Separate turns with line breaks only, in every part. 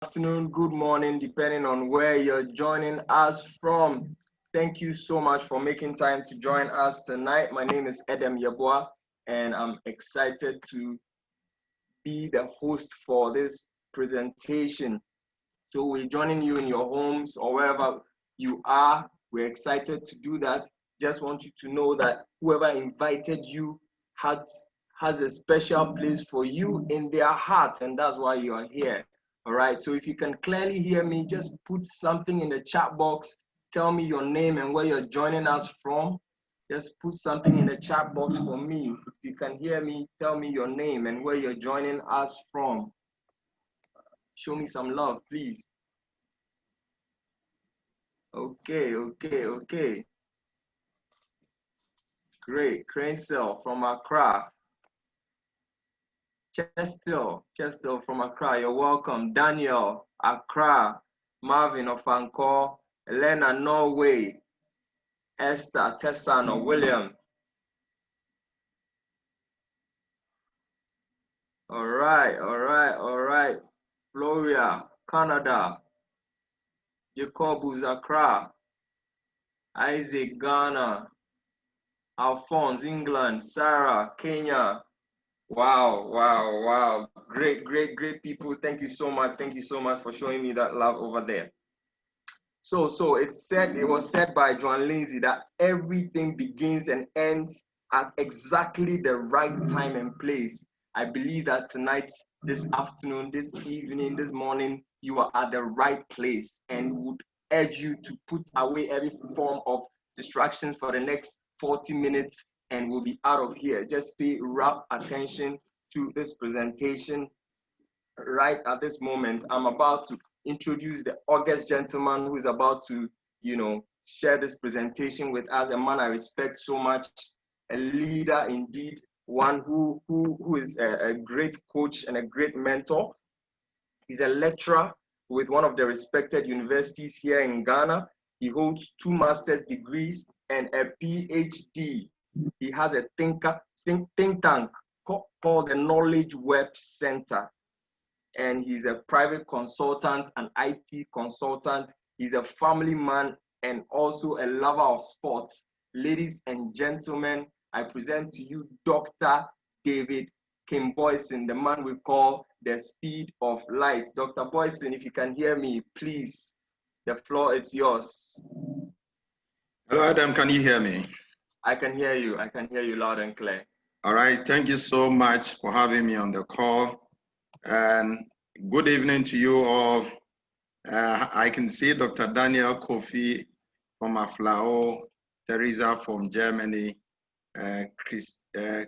afternoon, good morning, depending on where you're joining us from. Thank you so much for making time to join us tonight. My name is Edem Yeboah, and I'm excited to be the host for this presentation. So we're joining you in your homes or wherever you are. We're excited to do that. Just want you to know that whoever invited you has has a special place for you in their hearts, and that's why you are here. All right. So if you can clearly hear me, just put something in the chat box. Tell me your name and where you're joining us from. Just put something in the chat box for me. If you can hear me, tell me your name and where you're joining us from. Show me some love, please. Okay. Great. Crane Cell from Accra. Chestel from Accra. You're welcome. Daniel, Accra. Marvin of Anchor. Elena, Norway. Esther, Tessano, William. All right. Floria, Canada. Jacobus, Accra. Isaac, Ghana. Alphonse, England. Sarah, Kenya. Wow. Great people. Thank you so much. Thank you so much for showing me that love over there. So it was said by John Lindsay that everything begins and ends at exactly the right time and place. I believe that tonight, this afternoon, this evening, this morning, you are at the right place, and would urge you to put away every form of distractions for the next 40 minutes, and we'll be out of here. Just pay rapt attention to this presentation right at this moment. I'm about to introduce the august gentleman who is about to, share this presentation with us. A man I respect so much, a leader indeed, one who is a great coach and a great mentor. He's a lecturer with one of the respected universities here in Ghana. He holds 2 master's degrees and a PhD. He has a think tank called the Knowledge Web Center, and he's a private consultant, an IT consultant. He's a family man and also a lover of sports. Ladies and gentlemen, I present to you Dr. David Kim Boyson, the man we call the speed of light. Dr. Boyson, if you can hear me, please, the floor is yours.
Hello, Adam, can you hear me?
I can hear you loud and clear.
All right, thank you so much for having me on the call. And good evening to you all. I can see Dr. Daniel Kofi from Aflao, Teresa from Germany,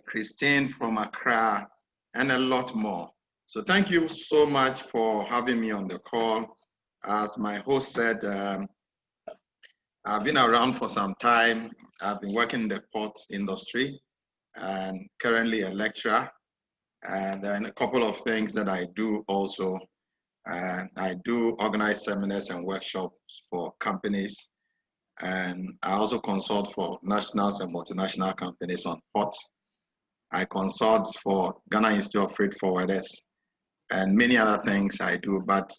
Christine from Accra, and a lot more. So thank you so much for having me on the call. As my host said, I've been around for some time. I've been working in the ports industry and currently a lecturer. And there are a couple of things that I do also. I do organize seminars and workshops for companies. And I also consult for nationals and multinational companies on ports. I consult for Ghana Institute of Freight Forwarders and many other things I do. But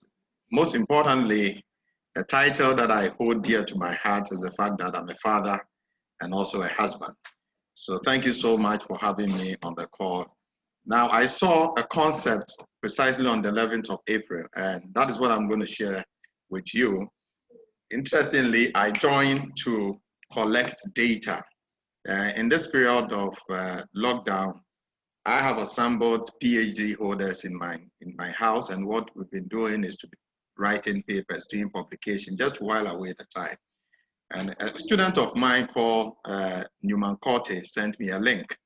most importantly, the title that I hold dear to my heart is the fact that I'm a father and also a husband. So thank you so much for having me on the call. Now, I saw a concept precisely on the 11th of April, and that is what I'm going to share with you. Interestingly, I joined to collect data. In this period of lockdown, I have assembled PhD holders in my house, and what we've been doing is to be writing papers, doing publication, just while away the time. And a student of mine called Newman Corte sent me a link.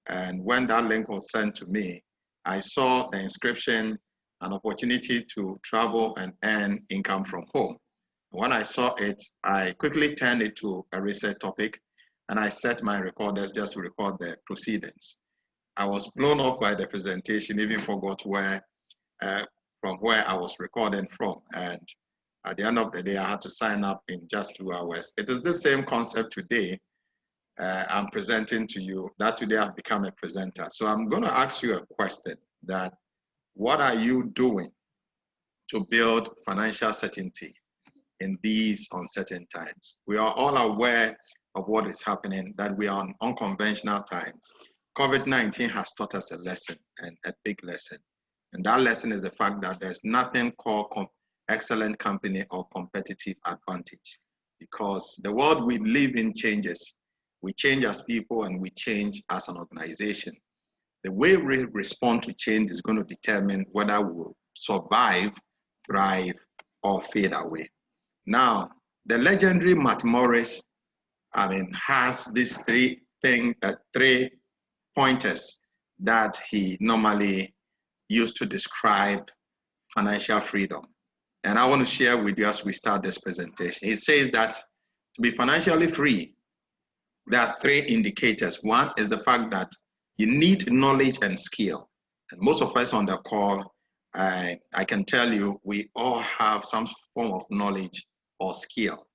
And when that link was sent to me, I saw the inscription, an opportunity to travel and earn income from home. When I saw it, I quickly turned it to a research topic, and I set my recorders just to record the proceedings. I was blown off by the presentation, even forgot from where I was recording from. And at the end of the day, I had to sign up in just 2 hours. It is the same concept today I'm presenting to you, that today I've become a presenter. So I'm going to ask you a question, that what are you doing to build financial certainty in these uncertain times. We are all aware of what is happening, that we are in unconventional times. COVID-19 has taught us a lesson, and a big lesson. And that lesson is the fact that there's nothing called excellent company or competitive advantage, because the world we live in changes. We change as people and we change as an organization. The way we respond to change is going to determine whether we'll survive, thrive, or fade away. Now, the legendary Matt Morris, has these three pointers that he normally used to describe financial freedom. And I want to share with you as we start this presentation. He says that to be financially free, there are three indicators. One is the fact that you need knowledge and skill. And most of us on the call, I can tell you, we all have some form of knowledge or skill.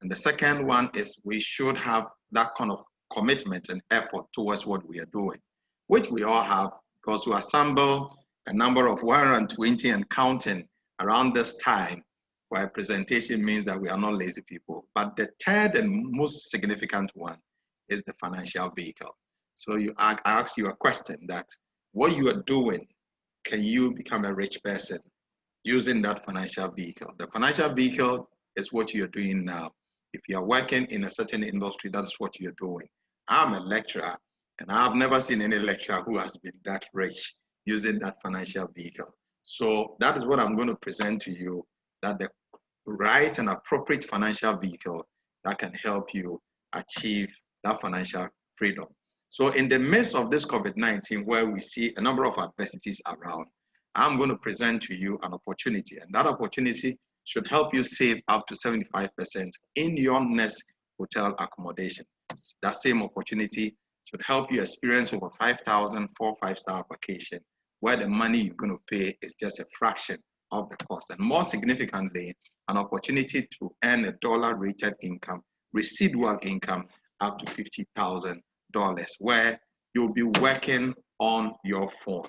And the second one is we should have that kind of commitment and effort towards what we are doing, which we all have, because to assemble a number of 120 and counting around this time for a presentation means that we are not lazy people. But the third and most significant one is the financial vehicle. So I ask you a question, that what you are doing, can you become a rich person using that financial vehicle? The financial vehicle is what you're doing now. If you're working in a certain industry, that's what you're doing. I'm a lecturer, and I've never seen any lecturer who has been that rich using that financial vehicle. So that is what I'm going to present to you, that the right and appropriate financial vehicle that can help you achieve that financial freedom. So in the midst of this COVID-19, where we see a number of adversities around, I'm going to present to you an opportunity, and that opportunity should help you save up to 75% in your next hotel accommodation. That same opportunity should help you experience over 5,000 for 5-star vacation, where the money you're going to pay is just a fraction of the cost. And more significantly, an opportunity to earn a dollar-rated income, residual income, up to $50,000, where you'll be working on your phone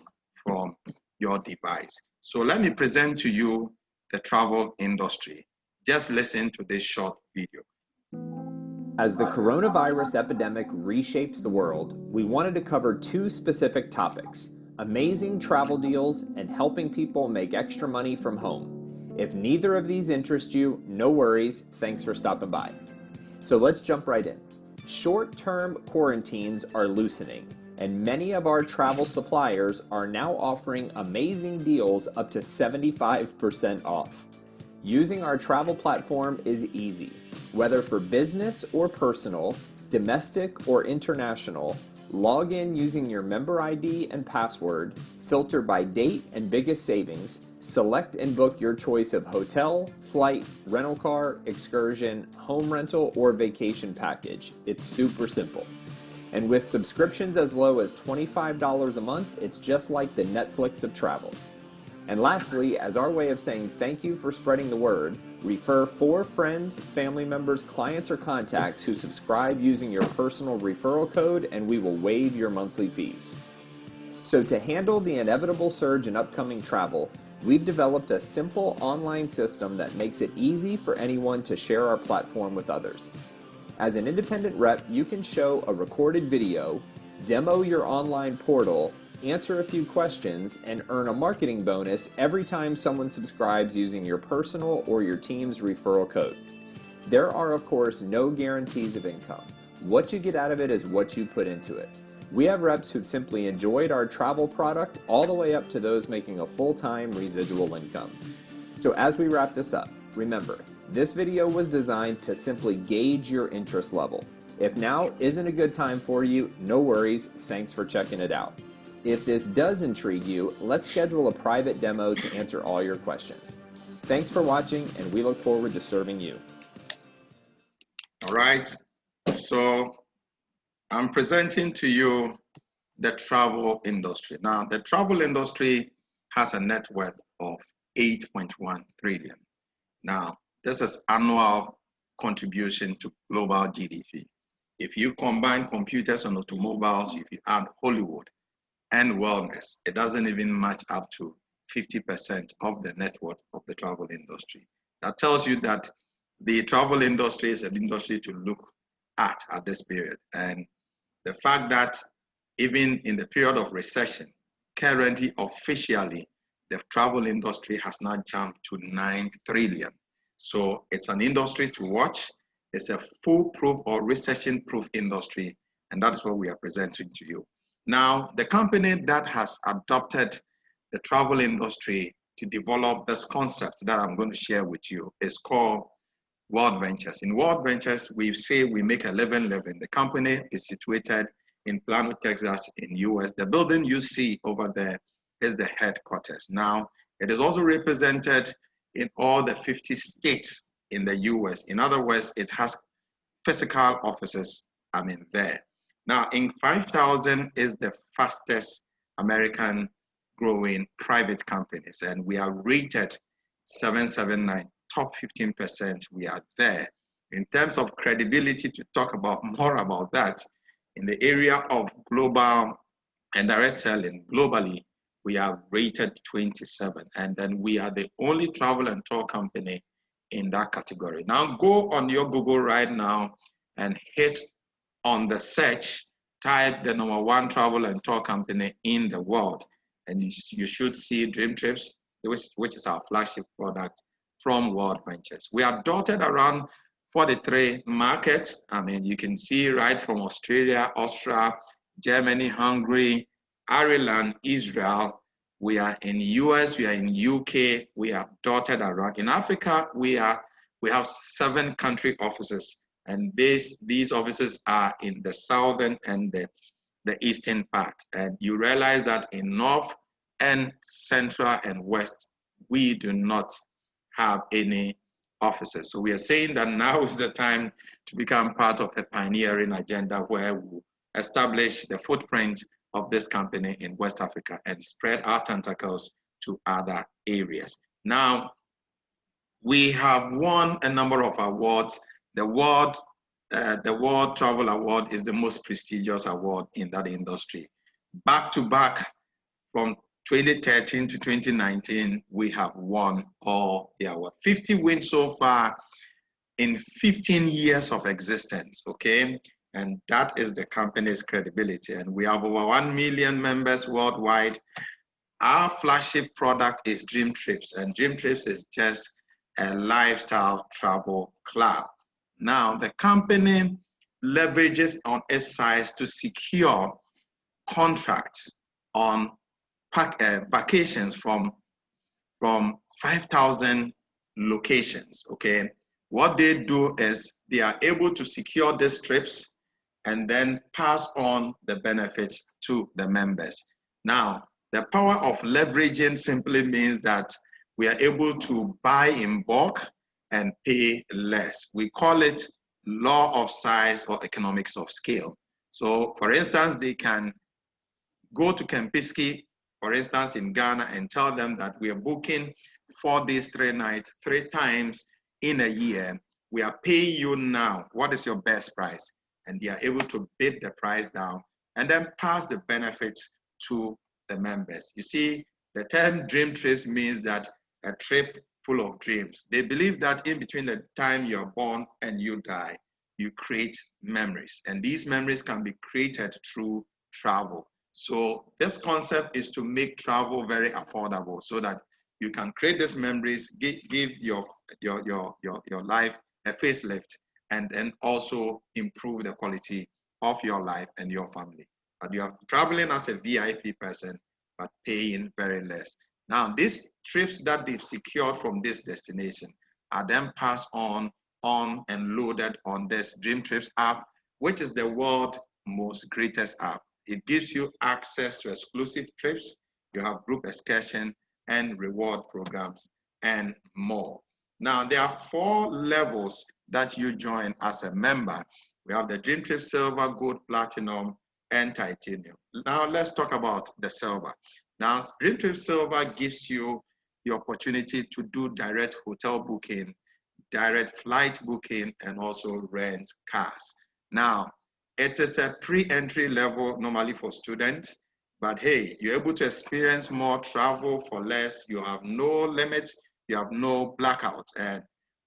from your device. So let me present to you the travel industry. Just listen to this short video.
As the coronavirus epidemic reshapes the world, we wanted to cover two specific topics: amazing travel deals and helping people make extra money from home. If neither of these interest you, no worries, thanks for stopping by. So let's jump right in. Short-term quarantines are loosening, and many of our travel suppliers are now offering amazing deals up to 75% off. Using our travel platform is easy. Whether for business or personal, domestic or international, log in using your member ID and password, filter by date and biggest savings, select and book your choice of hotel, flight, rental car, excursion, home rental, or vacation package. It's super simple. And with subscriptions as low as $25 a month, it's just like the Netflix of travel. And lastly, as our way of saying thank you for spreading the word, refer 4 friends, family members, clients, or contacts who subscribe using your personal referral code, and we will waive your monthly fees. So to handle the inevitable surge in upcoming travel, we've developed a simple online system that makes it easy for anyone to share our platform with others. As an independent rep, you can show a recorded video, demo your online portal, answer a few questions, and earn a marketing bonus every time someone subscribes using your personal or your team's referral code. There are, of course, no guarantees of income. What you get out of it is what you put into it. We have reps who've simply enjoyed our travel product all the way up to those making a full-time residual income. So as we wrap this up, remember, this video was designed to simply gauge your interest level. If now isn't a good time for you, no worries, thanks for checking it out. If this does intrigue you, let's schedule a private demo to answer all your questions. Thanks for watching, and we look forward to serving you.
All right, so I'm presenting to you the travel industry. Now, the travel industry has a net worth of 8.1 trillion. Now, this is annual contribution to global GDP. If you combine computers and automobiles, if you add Hollywood and wellness, it doesn't even match up to 50% of the net worth of the travel industry. That tells you that the travel industry is an industry to look at this period. And the fact that even in the period of recession, currently officially, the travel industry has now jumped to 9 trillion. So it's an industry to watch. It's a foolproof or recession-proof industry, and that's what we are presenting to you. Now, the company that has adopted the travel industry to develop this concept that I'm going to share with you is called World Ventures. In World Ventures, we say we make a living. The company is situated in Plano, Texas, in US. The building you see over there is the headquarters. Now, it is also represented in all the 50 states in the US. In other words, it has physical offices, there. Now, Inc. 5000 is the fastest American growing private companies, and we are rated 779, top 15%, we are there. In terms of credibility, to talk about more about that, in the area of global and direct selling globally, we are rated 27, and then we are the only travel and tour company in that category. Now go on your Google right now and hit on the search, type the #1 travel and tour company in the world, and you should see Dream Trips, which is our flagship product from World Ventures. We are dotted around 43 markets. You can see right from Australia, Austria, Germany, Hungary, Ireland, Israel. We are in US, we are in UK, we are dotted around. In Africa, we have 7 country offices, and these offices are in the southern and the eastern part. And you realize that in North and Central and West, we do not have any offices. So we are saying that now is the time to become part of a pioneering agenda where we establish the footprint of this company in West Africa and spread our tentacles to other areas. Now, we have won a number of awards. The World Travel Award is the most prestigious award in that industry. Back to back, from 2013 to 2019, we have won all the awards. 50 wins so far in 15 years of existence, okay? And that is the company's credibility. And we have over 1 million members worldwide. Our flagship product is Dream Trips, and Dream Trips is just a lifestyle travel club. Now, the company leverages on its size to secure contracts on vacations from 5,000 locations, okay? What they do is they are able to secure these trips and then pass on the benefits to the members. Now, the power of leveraging simply means that we are able to buy in bulk and pay less. We call it law of size or economics of scale. So for instance, they can go to Kempinski, for instance, in Ghana, and tell them that we are booking 4 days, 3 nights, 3 times in a year. We are paying you now. What is your best price? And they are able to bid the price down and then pass the benefits to the members. You see, the term Dream Trips means that a trip full of dreams. They believe that in between the time you're born and you die, you create memories. And these memories can be created through travel. So this concept is to make travel very affordable so that you can create these memories, give your life a facelift, and then also improve the quality of your life and your family. But you are traveling as a VIP person, but paying very less. Now, these trips that they've secured from this destination are then passed on and loaded on this Dream Trips app, which is the world's most greatest app. It gives you access to exclusive trips. You have group excursion and reward programs and more. Now, there are 4 levels that you join as a member. We have the Dream Trip Silver, Gold, Platinum, and Titanium. Now, let's talk about the Silver. Now, Dream Trip Silver gives you the opportunity to do direct hotel booking, direct flight booking, and also rent cars. Now, it is a pre-entry level normally for students, But hey, you're able to experience more, travel for less. You have no limits. You have no blackout. And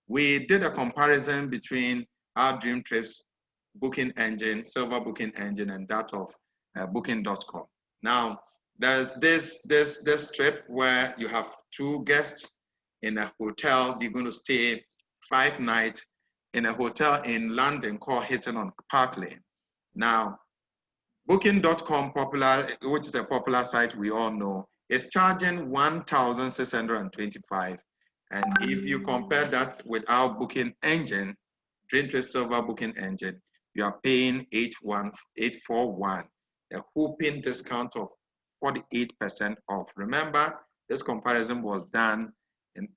we did a comparison between our Dream Trips booking engine, silver booking engine, and that of booking.com. Now, there's this trip where you have 2 guests in a hotel. You're going to stay 5 nights in a hotel in London called Hilton on Park Lane. Now, Booking.com, which is a popular site we all know, is charging $1,625. And if you compare that with our booking engine, Dreamtrip Silver booking engine, you are paying $841, a whopping discount of 48% off. Remember, this comparison was done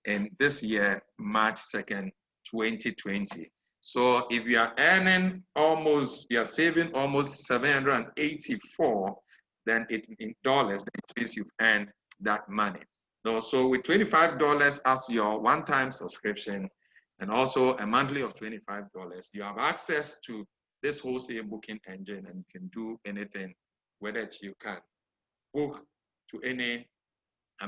in this year, March 2nd, 2020. So if you are earning almost, you are saving almost 784, then in dollars, that means you've earned that money. So with $25 as your one-time subscription, and also a monthly of $25, you have access to this wholesale booking engine, and you can do anything with it. You can book to any, a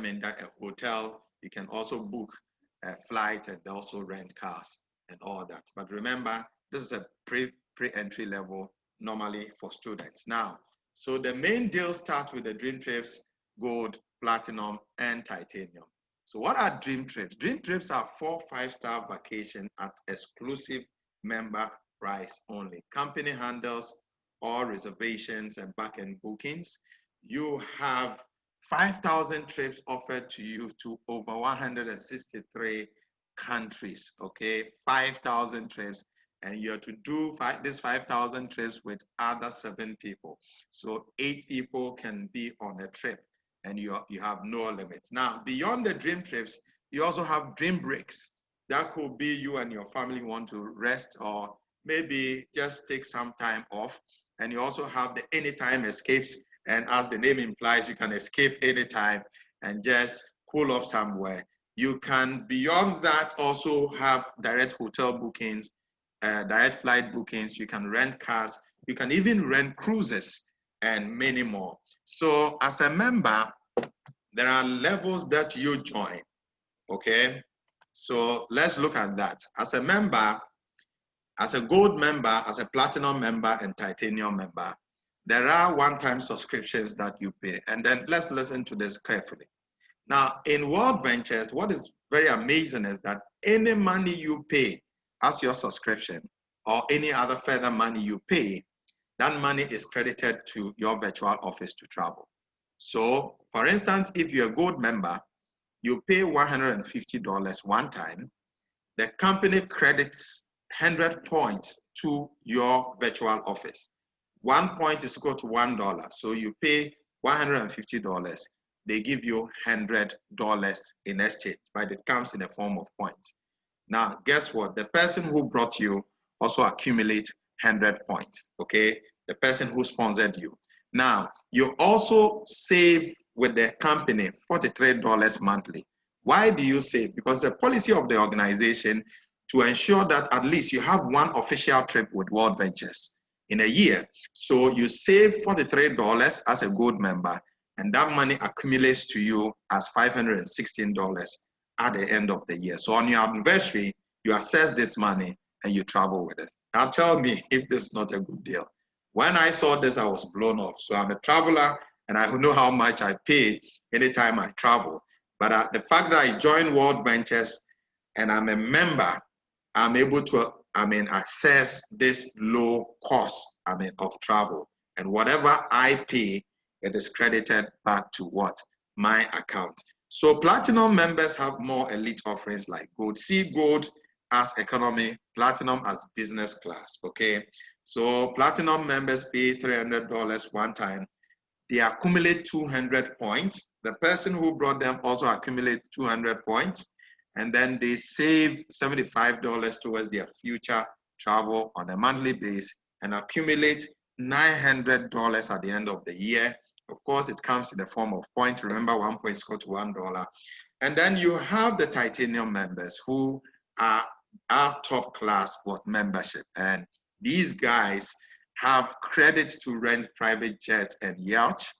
hotel. You can also book a flight and also rent cars and all that. But remember, this is a pre-entry level normally for students. Now, so the main deal starts with the Dream Trips Gold, Platinum, and Titanium. So what are Dream Trips? Dream Trips are 4 5-star vacation at exclusive member price only. Company handles all reservations and back-end bookings. You have 5,000 trips offered to you to over 163 countries, okay? 5,000 trips, and you're to do these 5,000 trips with other 7 people. So 8 people can be on a trip, and you have no limits. Now, beyond the Dream Trips, you also have Dream Breaks. That could be you and your family want to rest or maybe just take some time off. And you also have the Anytime Escapes. And as the name implies, you can escape anytime and just cool off somewhere. You can, beyond that, also have direct hotel bookings, direct flight bookings. You can rent cars. You can even rent cruises and many more. So as a member, there are levels that you join, okay? So let's look at that. As a member, as a gold member, as a platinum member, and titanium member, there are one-time subscriptions that you pay. And then let's listen to this carefully. Now, in World Ventures, what is very amazing is that any money you pay as your subscription or any other further money you pay, that money is credited to your virtual office to travel. So, for instance, if you're a gold member, you pay $150 one time. The company credits 100 points to your virtual office. 1 point is equal to $1. So you pay $150. They give you $100 in exchange, but it comes in the form of points. Now, guess what? The person who brought you also accumulates 100 points, okay? The person who sponsored you. Now, you also save with the company $43 monthly. Why do you save? Because the policy of the organization to ensure that at least you have one official trip with World Ventures in a year. So you save $43 as a gold member, and that money accumulates to you as $516 at the end of the year. So on your anniversary, you access this money and you travel with it. Now tell me if this is not a good deal. When I saw this, I was blown off. So I'm a traveler and I know how much I pay anytime I travel. But the fact that I joined World Ventures and I'm a member, I'm able to access this low cost of travel. And whatever I pay, it is credited back to what? My account. So platinum members have more elite offerings like gold. See gold as economy, platinum as business class, okay? So platinum members pay $300 one time. They accumulate 200 points. The person who brought them also accumulate 200 points. And then they save $75 towards their future travel on a monthly basis and accumulate $900 at the end of the year. Of course, it comes in the form of points. Remember, 1 point is equal to $1. And then you have the titanium members who are our top class for membership. And these guys have credits to rent private jets and yachts.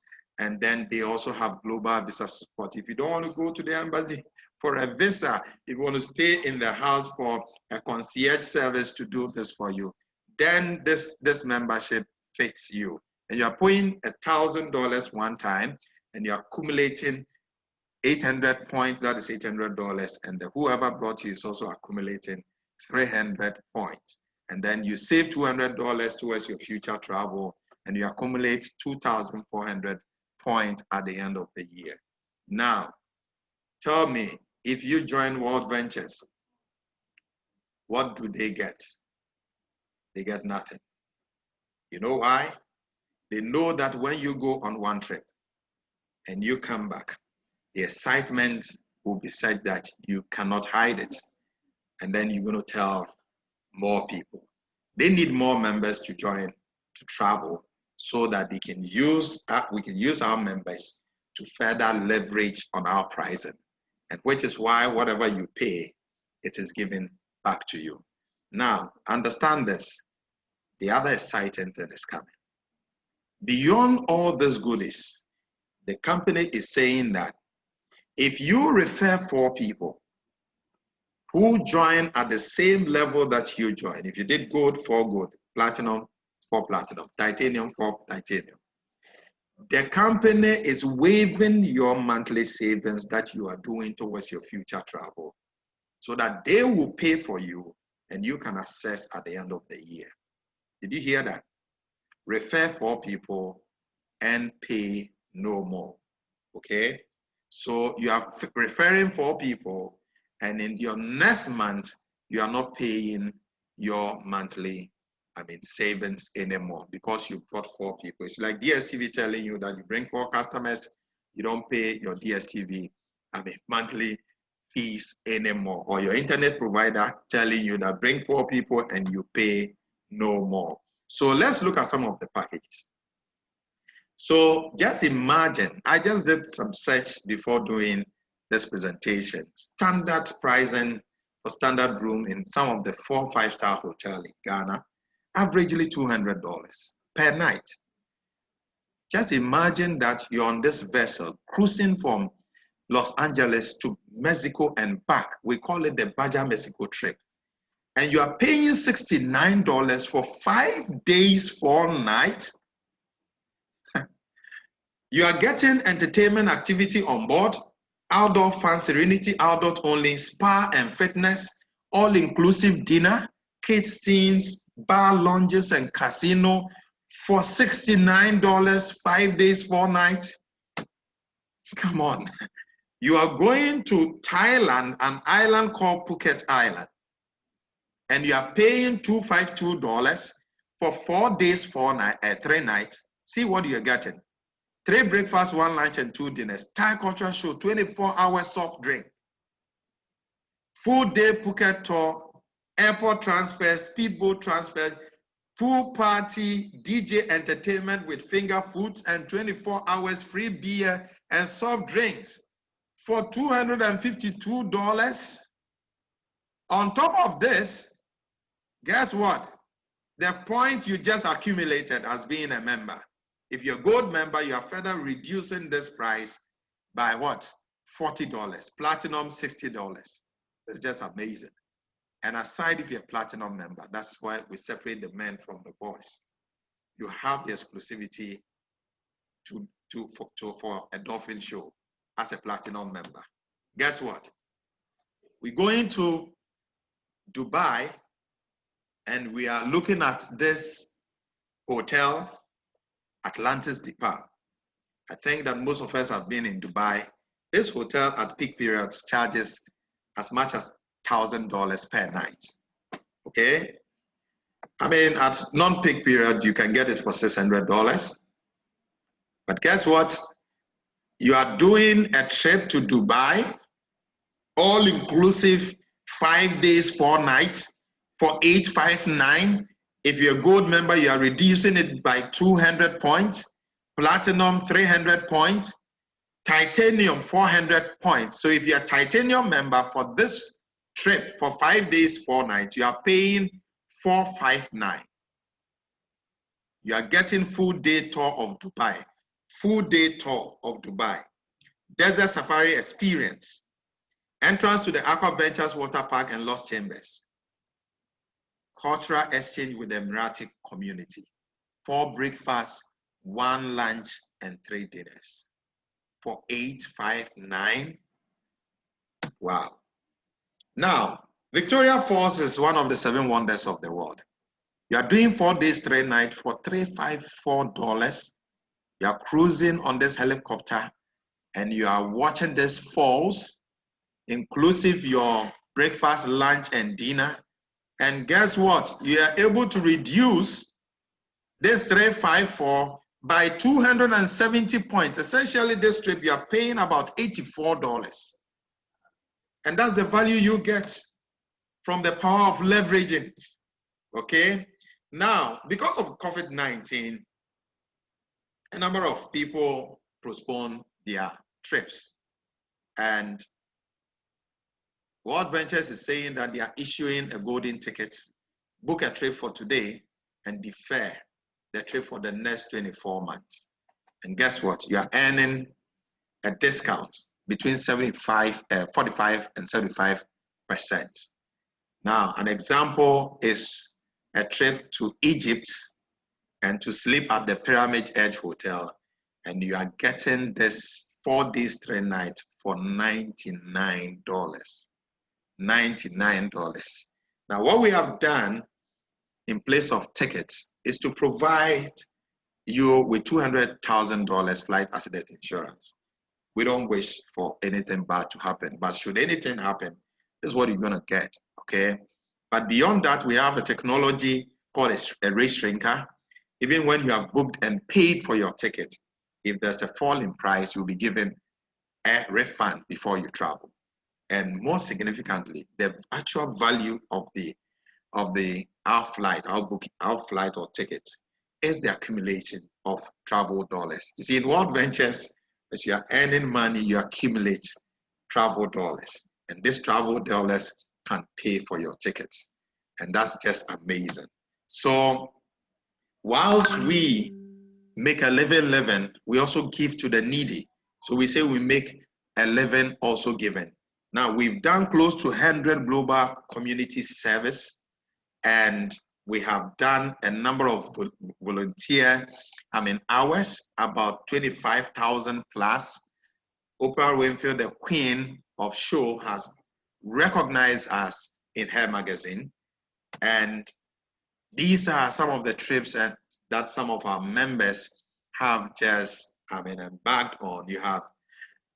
And then they also have global visa support. If you don't want to go to the embassy for a visa, if you want to stay in the house for a concierge service to do this for you, then this membership fits you. And you're paying $1,000 one time, and you're accumulating 800 points, that is $800, and whoever brought you is also accumulating 300 points. And then you save $200 towards your future travel, and you accumulate 2,400 points at the end of the year. Now, tell me, if you join World Ventures, what do they get? They get nothing. You know why? They know that when you go on one trip and you come back, the excitement will be such that you cannot hide it. And then you're going to tell more people. They need more members to join to travel so that they can use, we can use our members to further leverage on our pricing. And which is why whatever you pay, it is given back to you. Now, understand this. The other exciting thing is coming. Beyond all these goodies, the company is saying that if you refer 4 people who join at the same level that you join, if you did gold, 4 gold, platinum, 4 platinum, titanium, 4 titanium, the company is waiving your monthly savings that you are doing towards your future travel so that they will pay for you and you can access at the end of the year. Did you hear that? Refer 4 people and pay no more. Okay? So you are referring 4 people, and in your next month, you are not paying your monthly, savings anymore because you brought 4 people. It's like DSTV telling you that you bring 4 customers, you don't pay your DSTV, monthly fees anymore, or your internet provider telling you that bring 4 people and you pay no more. So let's look at some of the packages. So just imagine, I just did some search before doing this presentation. Standard pricing for standard room in some of the 4 or 5-star hotels in Ghana, averagely $200 per night. Just imagine that you're on this vessel cruising from Los Angeles to Mexico and back. We call it the Baja Mexico trip. And you are paying $69 for 5 days, 4 nights. You are getting entertainment activity on board, outdoor fun, serenity, outdoor only, spa and fitness, all-inclusive dinner, kids, teens, bar, lounges, and casino for $69, 5 days, 4 nights. Come on. You are going to Thailand, an island called Phuket Island, and you are paying $252 for 4 days, 3 nights. See what you're getting. 3 breakfasts, 1 lunch, and 2 dinners. Thai cultural show, 24-hour soft drink. Full day Phuket tour, airport transfer, speedboat transfer, pool party, DJ entertainment with finger foods, and 24 hours free beer and soft drinks for $252. On top of this, guess what? The points you just accumulated as being a member. If you're a gold member, you are further reducing this price by what? $40. Platinum, $60. It's just amazing. And aside if you're a platinum member, that's why we separate the men from the boys. You have the exclusivity for a dolphin show as a platinum member. Guess what? We're going to Dubai and we are looking at this hotel, Atlantis Depart. I think that most of us have been in Dubai. This hotel at peak periods charges as much as $1,000 per night. Okay? At non-peak period, you can get it for $600. But guess what? You are doing a trip to Dubai, all inclusive, 5 days, 4 nights for $859. If you're a gold member, you are reducing it by 200 points, platinum 300 points, titanium 400 points. So if you're a titanium member for this trip for 5 days, 4 nights, you are paying $459. You are getting full day tour of Dubai, full-day tour of Dubai, desert safari experience, entrance to the Aqua Ventures Water Park and Lost Chambers, cultural exchange with the Emirati community, 4 breakfasts, 1 lunch, and 3 dinners for $859. Wow. Now, Victoria Falls is one of the 7 wonders of the world. You are doing 4 days, 3 nights for $354. You are cruising on this helicopter and you are watching these falls, inclusive your breakfast, lunch, and dinner. And guess what? You are able to reduce this 354 by 270 points. Essentially, this trip, you are paying about $84. And that's the value you get from the power of leveraging. Okay? Now, because of COVID-19, a number of people postpone their trips. And World Ventures is saying that they are issuing a golden ticket, book a trip for today, and defer the trip for the next 24 months. And guess what? You are earning a discount between 45 and 75%. Now, an example is a trip to Egypt and to sleep at the Pyramid Edge Hotel, and you are getting this 4 days, 3 nights for $99. $99. Now, what we have done in place of tickets is to provide you with $200,000 flight accident insurance. We don't wish for anything bad to happen, but should anything happen, this is what you're going to get, okay? But beyond that, we have a technology called a race shrinker. Even when you have booked and paid for your ticket, if there's a fall in price, you'll be given a refund before you travel. And more significantly, the actual value of our flight or ticket is the accumulation of travel dollars. You see, in World Ventures, as you are earning money, you accumulate travel dollars. And these travel dollars can pay for your tickets. And that's just amazing. So whilst we make a living, we also give to the needy. So we say we make a living also given. Now, we've done close to 100 global community service, and we have done a number of volunteer hours, about 25,000 plus. Oprah Winfrey, the queen of show, has recognized us in her magazine. And these are some of the trips that some of our members have just embarked on. You have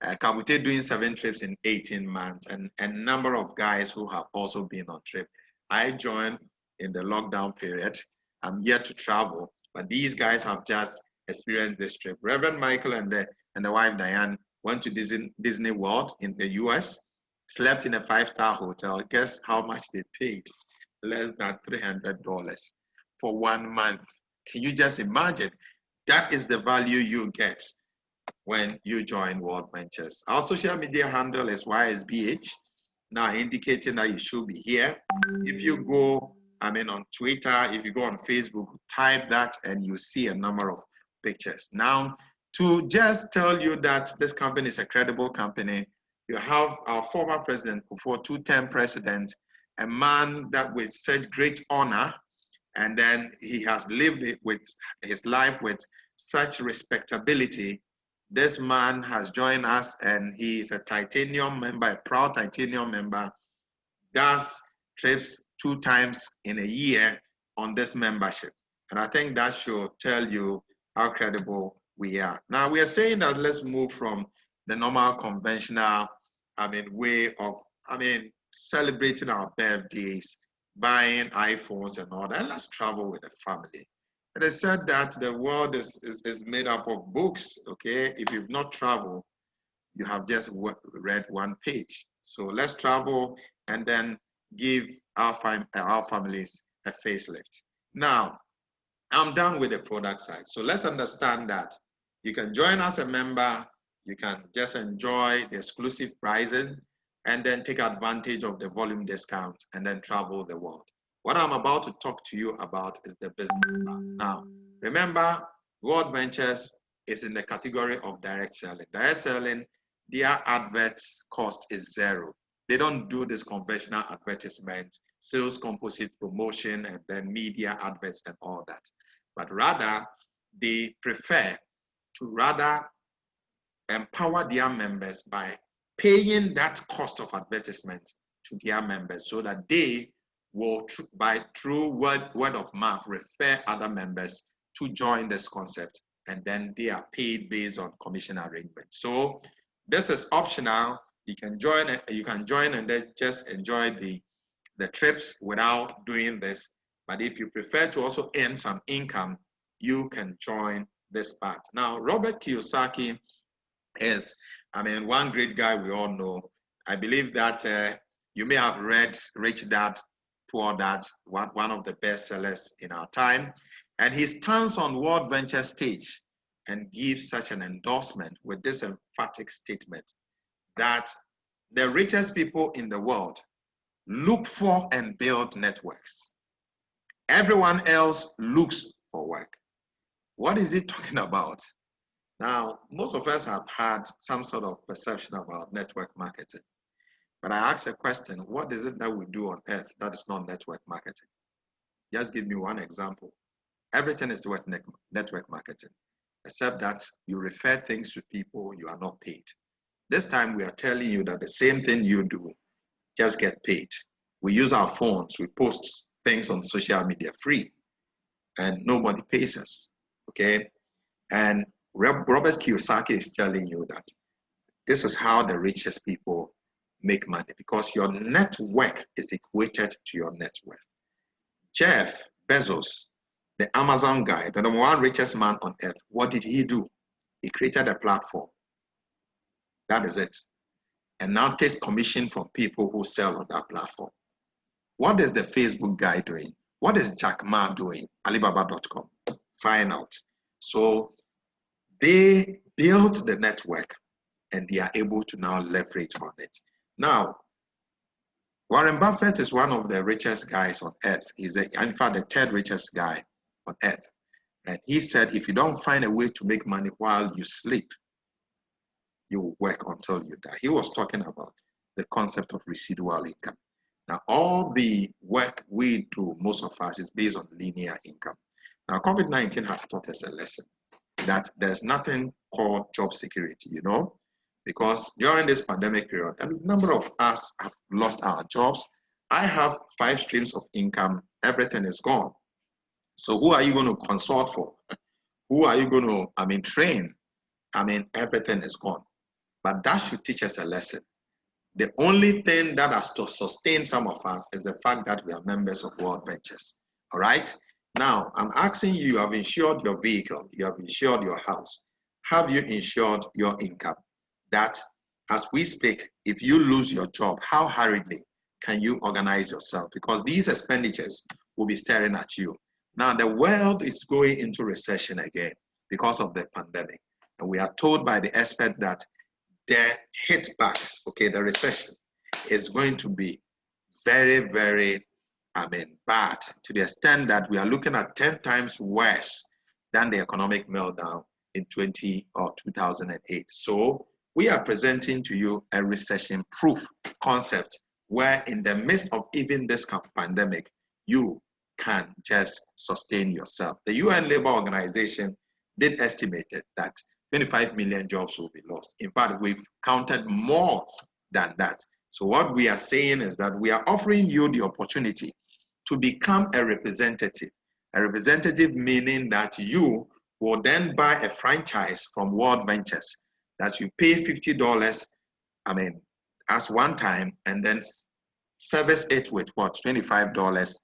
Kabute doing 7 trips in 18 months, and a number of guys who have also been on trip. I joined in the lockdown period. I'm yet to travel, but these guys have just experienced this trip. Reverend Michael and the wife Diane went to Disney World in the US, slept in a 5-star hotel. Guess how much they paid? Less than $300 for 1 month. Can you just imagine? That is the value you get when you join World Ventures. Our social media handle is YSBH, now indicating that you should be here. If you go, on Twitter, if you go on Facebook, type that and you see a number of pictures. Now, to just tell you that this company is a credible company, you have our former president, before 2-term president, a man that with such great honor, and then he has lived with his life with such respectability. This man has joined us, and he is a titanium member, a proud titanium member, does trips 2 times in a year on this membership. And I think that should tell you how credible we are. Now, we are saying that let's move from the normal conventional, way of, celebrating our birthdays, buying iPhones and all that, and let's travel with the family. And I said that the world is made up of books, okay? If you've not traveled, you have just read 1 page. So let's travel and then give our families a facelift. Now, I'm done with the product side. So let's understand that you can join as a member, you can just enjoy the exclusive pricing, and then take advantage of the volume discount and then travel the world. What I'm about to talk to you about is the business class. Now, remember, World Ventures is in the category of direct selling. Direct selling, their adverts cost is zero. They don't do this conventional advertisement, sales composite promotion, and then media adverts and all that. But rather, they prefer to rather empower their members by paying that cost of advertisement to their members so that they will, by through word of mouth, refer other members to join this concept, and then they are paid based on commission arrangement. So this is optional. You can join and then just enjoy the trips without doing this. But if you prefer to also earn some income, you can join this part. Now, Robert Kiyosaki is, one great guy we all know. I believe that you may have read Rich Dad, Poor Dad, one of the best sellers in our time. And he stands on World Venture stage and gives such an endorsement with this emphatic statement that the richest people in the world look for and build networks. Everyone else looks for work. What is he talking about? Now, most of us have had some sort of perception about network marketing. But I ask a question, what is it that we do on earth that is not network marketing? Just give me one example. Everything is network marketing, except that you refer things to people you are not paid. This time we are telling you that the same thing you do, just get paid. We use our phones, we post things on social media free, and nobody pays us, okay? And Robert Kiyosaki is telling you that this is how the richest people make money, because your network is equated to your net worth. Jeff Bezos, the Amazon guy, the #1 richest man on earth, what did he do? He created a platform. That is it. And now takes commission from people who sell on that platform. What is the Facebook guy doing? What is Jack Ma doing? Alibaba.com. Find out. So they built the network and they are able to now leverage on it. Now, Warren Buffett is one of the richest guys on earth. He's in fact the third richest guy on earth. And he said, if you don't find a way to make money while you sleep, you will work until you die. He was talking about the concept of residual income. Now, all the work we do, most of us, is based on linear income. Now, COVID-19 has taught us a lesson that there's nothing called job security, you know, because during this pandemic period, a number of us have lost our jobs. I have 5 streams of income. Everything is gone. So who are you going to consult for? Who are you going to, train? Everything is gone. But that should teach us a lesson. The only thing that has to sustain some of us is the fact that we are members of World Ventures. All right? Now, I'm asking you, you have insured your vehicle, you have insured your house. Have you insured your income? That, as we speak, if you lose your job, how hurriedly can you organize yourself? Because these expenditures will be staring at you. Now, the world is going into recession again because of the pandemic. And we are told by the expert that the hit back, okay, the recession is going to be very, very, bad, to the extent that we are looking at 10 times worse than the economic meltdown in 2008. So we are presenting to you a recession-proof concept where in the midst of even this pandemic, you can just sustain yourself. The UN Labour Organization did estimate that 25 million jobs will be lost. In fact, we've counted more than that. So what we are saying is that we are offering you the opportunity to become a representative. A representative meaning that you will then buy a franchise from World Ventures that you pay $50, as one time, and then service it with what, $25,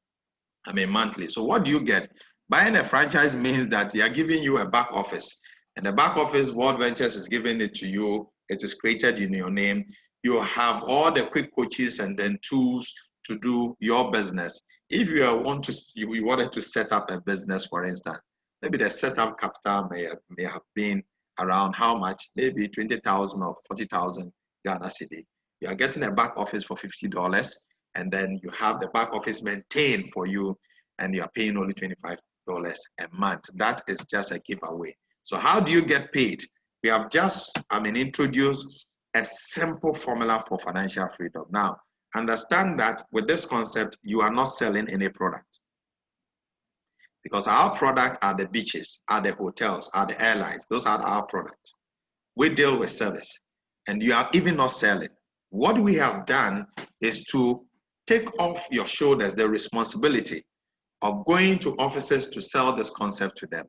monthly. So what do you get? Buying a franchise means that they are giving you a back office. And the back office, World Ventures is giving it to you. It is created in your name. You have all the quick coaches and then tools to do your business. If you wanted to set up a business, for instance, maybe the setup capital may have been around how much? Maybe 20,000 or 40,000 Ghana cedi. You are getting a back office for $50, and then you have the back office maintained for you, and you are paying only $25 a month. That is just a giveaway. So how do you get paid? We have just, introduced a simple formula for financial freedom. Now, understand that with this concept, you are not selling any product. Because our product are the beaches, are the hotels, are the airlines. Those are our products. We deal with service. And you are even not selling. What we have done is to take off your shoulders the responsibility of going to offices to sell this concept to them.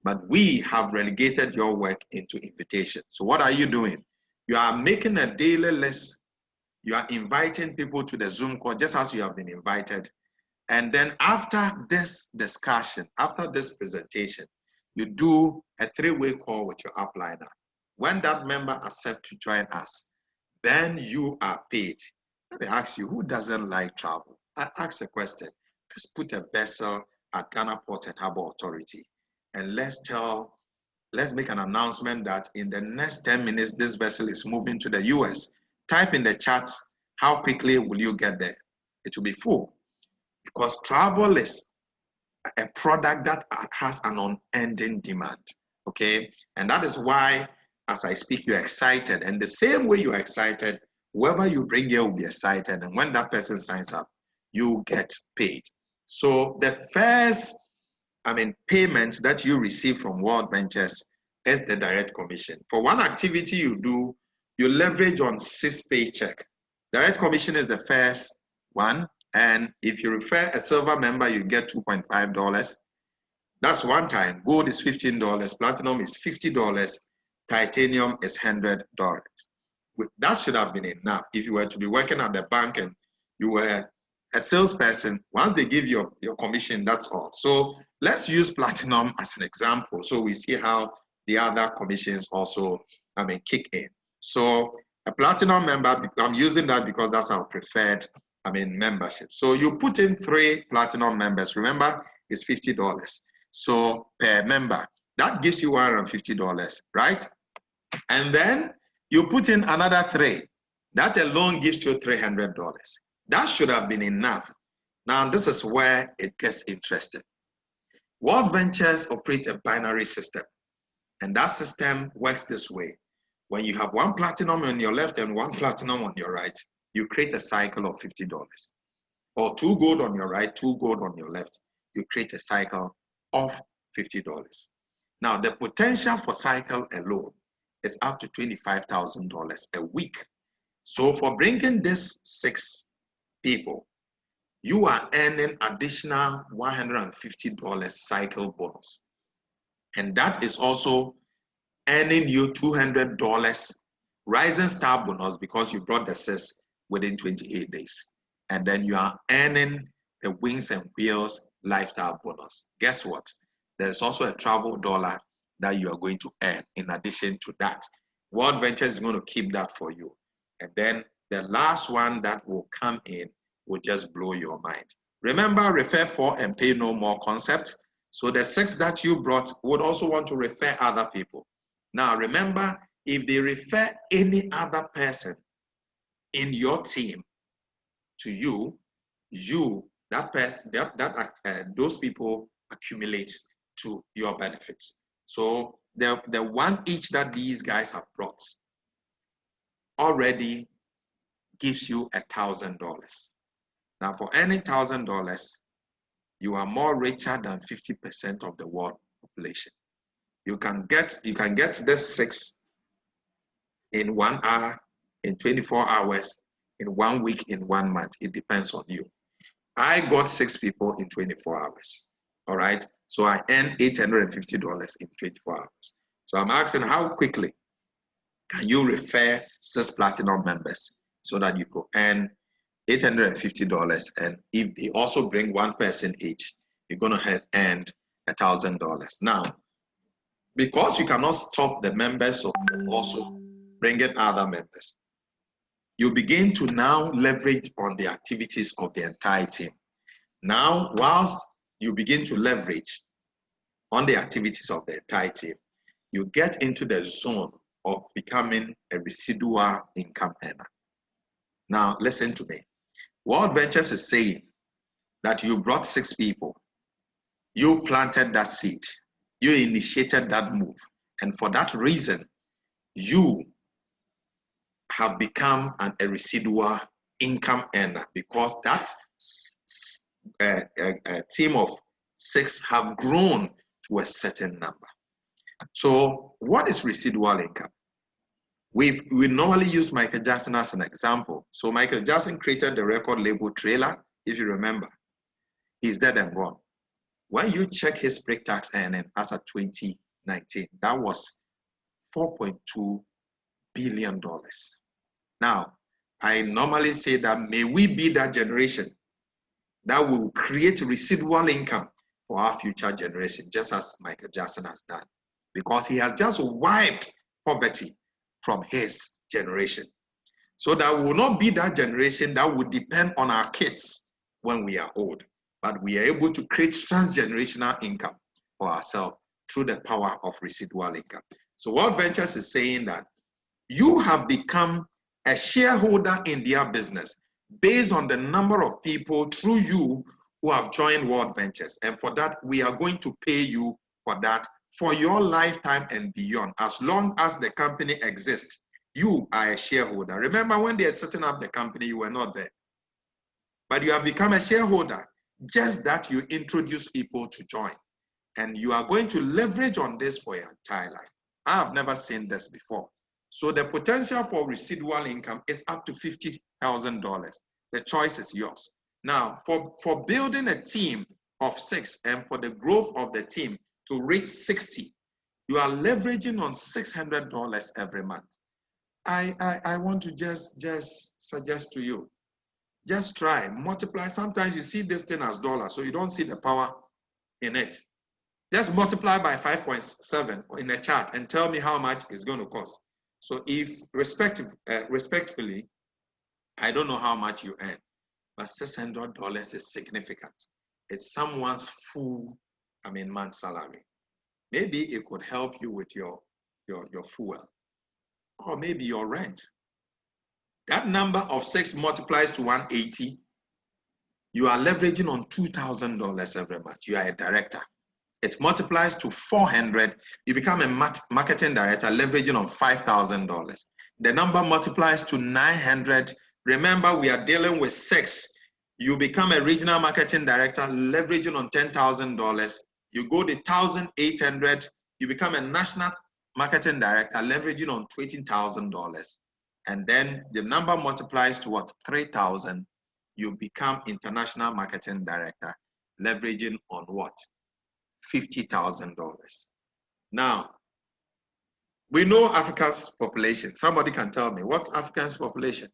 But we have relegated your work into invitation. So what are you doing? You are making a daily list. You are inviting people to the Zoom call just as you have been invited. And then after this discussion, after this presentation, you do a 3-way call with your upliner. When that member accepts to join us, then you are paid. Let me ask you, who doesn't like travel? I ask a question. Let's put a vessel at Ghana Port and Harbour Authority, and let's make an announcement that in the next 10 minutes, this vessel is moving to the US. Type in the chat, how quickly will you get there? It will be full. Because travel is a product that has an unending demand, okay? And that is why, as I speak, you're excited. And the same way you're excited, whoever you bring here will be excited. And when that person signs up, you get paid. So the first, payment that you receive from World Ventures is the direct commission. For one activity you do, you leverage on 6 paycheck. Direct commission is the first one. And if you refer a silver member, you get $2.5. That's one time. Gold is $15. Platinum is $50. Titanium is $100. That should have been enough. If you were to be working at the bank and you were a salesperson, once they give you your commission, that's all. So let's use platinum as an example. So we see how the other commissions also, kick in. So a platinum member, I'm using that because that's our preferred, membership. So you put in 3 platinum members. Remember, it's $50. So per member, that gives you $150, right? And then you put in another 3. That alone gives you $300. That should have been enough. Now, this is where it gets interesting. World Ventures operate a binary system. And that system works this way. When you have 1 platinum on your left and 1 platinum on your right, you create a cycle of $50. Or 2 gold on your right, 2 gold on your left, you create a cycle of $50. Now, the potential for cycle alone is up to $25,000 a week. So for bringing this 6 people, you are earning additional $150 cycle bonus. And that is also earning you $200 rising star bonus because you brought the 6 within 28 days. And then you are earning the Wings and Wheels lifestyle bonus. Guess what? There's also a travel dollar that you are going to earn in addition to that. World Ventures is going to keep that for you. And then the last one that will come in will just blow your mind. Remember, refer for and pay no more concept. So the 6 that you brought would also want to refer other people. Now, remember, if they refer any other person in your team to you, those people accumulate to your benefits. So the one each that these guys have brought already gives you $1,000. Now, for earning $1,000, you are more richer than 50% of the world population. You can get this 6 in 1 hour, in 24 hours, in 1 week, in 1 month. It depends on you. I got 6 people in 24 hours. All right. So I earned $850 in 24 hours. So I'm asking, how quickly can you refer 6 platinum members so that you could earn $850? And if they also bring 1 person each, you're going to earn $1,000. Now, because you cannot stop the members of also bringing other members, you begin to now leverage on the activities of the entire team. Now, whilst you begin to leverage on the activities of the entire team, you get into the zone of becoming a residual income earner. Now, listen to me. World Ventures is saying that you brought 6 people. You planted that seed. You initiated that move. And for that reason, you have become a residual income earner, because that team of 6 have grown to a certain number. So what is residual income? We normally use Michael Jackson as an example. So Michael Jackson created the record label Thriller, if you remember. He's dead and gone. When you check his pre-tax earning as of 2019, that was $4.2 billion. Now, I normally say that may we be that generation that will create residual income for our future generation, just as Michael Jackson has done, because he has just wiped poverty from his generation. So that will not be that generation that will depend on our kids when we are old, but we are able to create transgenerational income for ourselves through the power of residual income. So World Ventures is saying that you have become a shareholder in their business based on the number of people through you who have joined World Ventures. And for that, we are going to pay you for that for your lifetime and beyond. As long as the company exists, you are a shareholder. Remember, when they are setting up the company, you were not there. But you have become a shareholder, just that you introduce people to join. And you are going to leverage on this for your entire life. I have never seen this before. So the potential for residual income is up to $50,000. The choice is yours. Now, for building a team of 6 and for the growth of the team to reach 60, you are leveraging on $600 every month. I want to just suggest to you, just try, multiply. Sometimes you see this thing as dollars, so you don't see the power in it. Just multiply by 5.7 in a chart and tell me how much it's going to cost. So if respectfully, I don't know how much you earn, but $600 is significant. It's someone's full, month's salary. Maybe it could help you with your fuel, or maybe your rent. That number of 6 multiplies to 180. You are leveraging on $2,000 every month. You are a director. It multiplies to 400. You become a marketing director, leveraging on $5,000. The number multiplies to 900. Remember, we are dealing with 6. You become a regional marketing director, leveraging on $10,000. You go to 1,800. You become a national marketing director, leveraging on $20,000. And then the number multiplies to what? 3,000. You become international marketing director, leveraging on what? $50,000. Now, we know Africa's population. Somebody can tell me what Africa's population?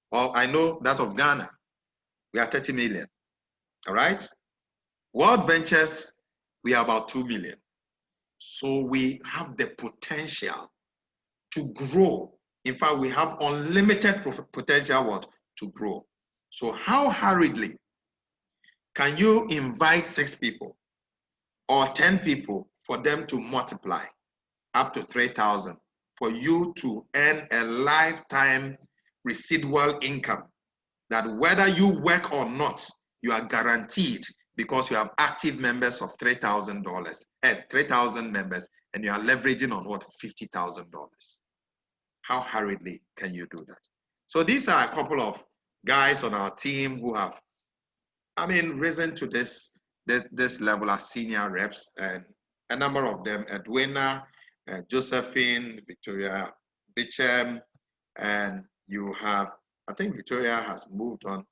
Well, I know that of Ghana. We are 30 million. All right? World Ventures, we are about 2 million. So we have the potential to grow. In fact, we have unlimited potential to grow. So how hurriedly can you invite 6 people or 10 people for them to multiply up to 3,000 for you to earn a lifetime residual income that whether you work or not, you are guaranteed, because you have active members of $3,000, 3,000 members, and you are leveraging on what? $50,000. How hurriedly can you do that? So these are a couple of guys on our team who have, risen to this level as senior reps, and a number of them, Edwina, Josephine, Victoria Bichem, and you have, I think Victoria has moved on.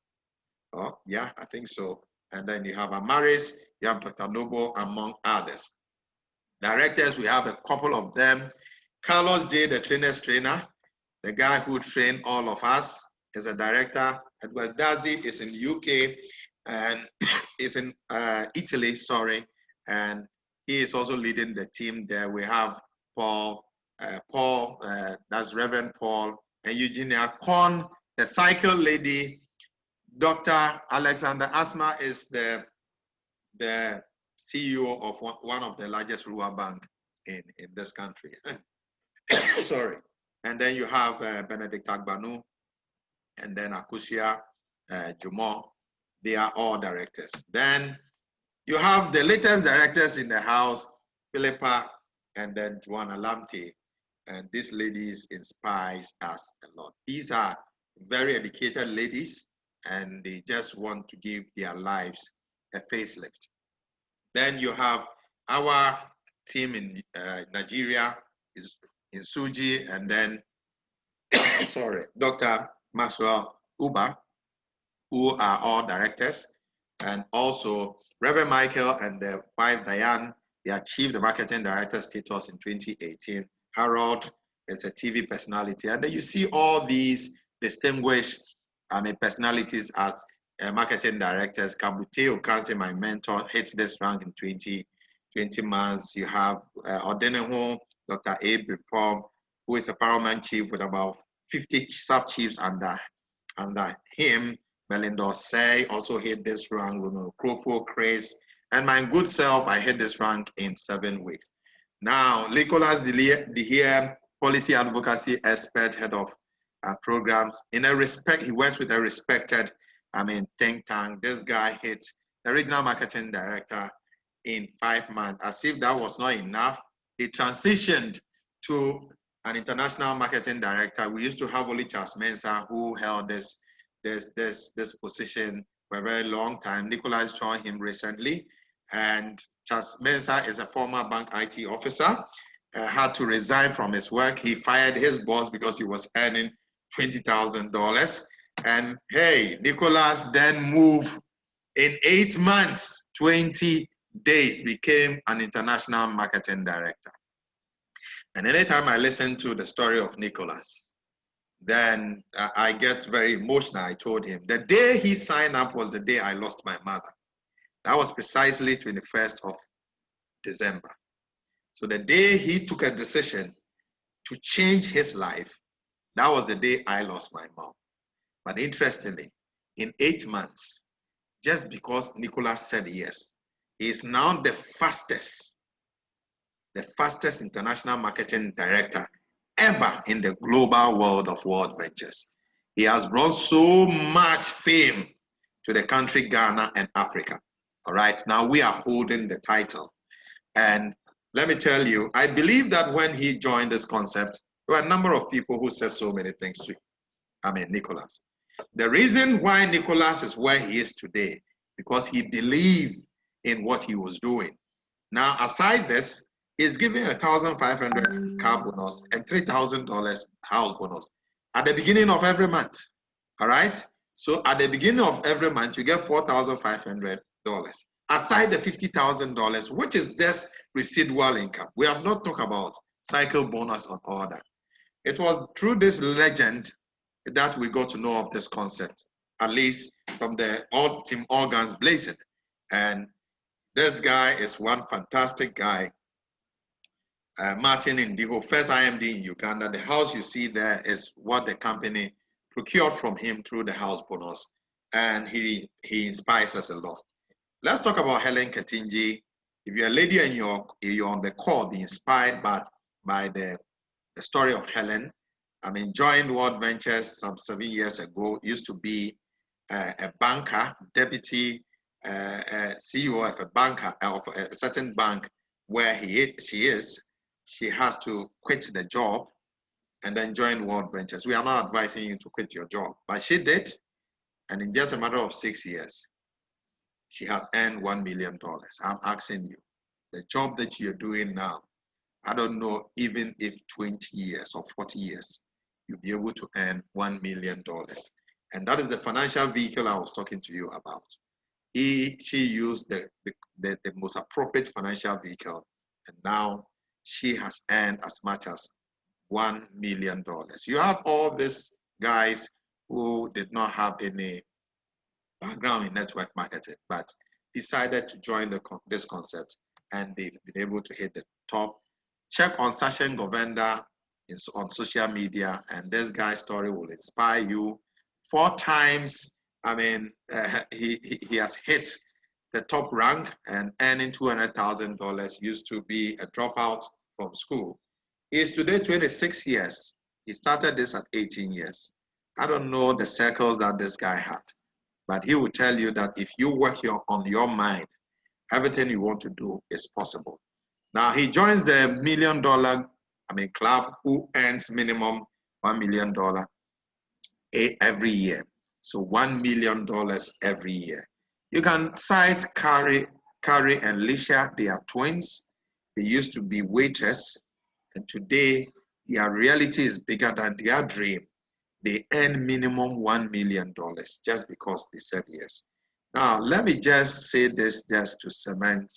Oh, yeah, I think so. And then you have Amaris, you have Dr. Noble, among others. Directors, we have a couple of them. Carlos J, the trainer's trainer, the guy who trained all of us, is a director. Edward Dazi is in UK and is in Italy, sorry. And he is also leading the team there. We have Paul, that's Reverend Paul, and Eugenia Korn, the cycle lady. Dr. Alexander Asma is the CEO of one of the largest rural banks in this country. Sorry. And then you have Benedict Agbanu, and then Akusia Jumo. They are all directors. Then you have the latest directors in the house, Philippa, and then Joanna Lamte. And these ladies inspires us a lot. These are very educated ladies, and they just want to give their lives a facelift. Then you have our team in Nigeria, is in Suji, and then sorry, Dr. Maxwell Uba, who are all directors, and also Reverend Michael and the wife Diane. They achieved the marketing director status in 2018. Harold is a TV personality, and then you see all these distinguished personalities as marketing directors. Kabute Okanse, my mentor, hits this rank in 20 months. You have Odeneho, Dr. Abe Reform, who is a paramount chief with about 50 sub-chiefs under him. Melinda Say also hit this rank. Crofo, Chris, and my good self, I hit this rank in 7 weeks. Now, Nicholas Dehere, policy advocacy expert, head of programs. He works with a respected, think tank. This guy hits the regional marketing director in 5 months. As if that was not enough, he transitioned to an international marketing director. We used to have only Charles Mensah, who held this position for a very long time. Nicholas joined him recently, and Charles Mensah is a former bank IT officer, had to resign from his work. He fired his boss because he was earning $20,000. And hey, Nicholas then moved in 8 months, 20 days, became an international marketing director. And anytime I listen to the story of Nicholas, then I get very emotional. I told him the day he signed up was the day I lost my mother. That was precisely 21st of December. So the day he took a decision to change his life, that was the day I lost my mom. But interestingly, in 8 months, just because Nicholas said yes, he is now the fastest international marketing director ever in the global world of World Ventures. He has brought so much fame to the country Ghana and Africa. All right, now we are holding the title. And let me tell you, I believe that when he joined this concept, there were a number of people who said so many things to Nicholas. The reason why Nicholas is where he is today, because he believed in what he was doing. Now, aside this, he's giving $1,500 car bonus and $3,000 house bonus at the beginning of every month. All right? So at the beginning of every month, you get $4,500 aside the $50,000, which is this residual income. We have not talked about cycle bonus or all that. It was through this legend that we got to know of this concept, at least from the Team Organs Blazing. And this guy is one fantastic guy. Martin Indigo, first IMD in Uganda. The house you see there is what the company procured from him through the house bonus. And he inspires us a lot. Let's talk about Helen Ketinji. If you're a lady and you're on the call, be inspired by the story of Helen. Joined World Ventures some 7 years ago, used to be a banker, deputy CEO of a banker, of a certain bank where she is. She has to quit the job and then join World Ventures. We are not advising you to quit your job, but she did. And in just a matter of 6 years, she has earned $1 million. I'm asking you, the job that you're doing now, I don't know even if 20 years or 40 years, you'll be able to earn $1 million. And that is the financial vehicle I was talking to you about. She used the most appropriate financial vehicle, and now she has earned as much as $1 million. You have all these guys who did not have any background in network marketing, but decided to join this concept, and they've been able to hit the top. Check on Sachin Govender on social media, and this guy's story will inspire you. 4 times, he has hit the top rank and earning $200,000. Used to be a dropout from school. He is today 26 years. He started this at 18 years. I don't know the circles that this guy had, but he will tell you that if you work on your mind, everything you want to do is possible. Now he joins the $1 million, club who earns minimum $1 million every year. So $1 million every year. You can cite Carrie and Lisha. They are twins. They used to be waitress, and today their reality is bigger than their dream. They earn minimum $1 million just because they said yes. Now, let me just say this just to cement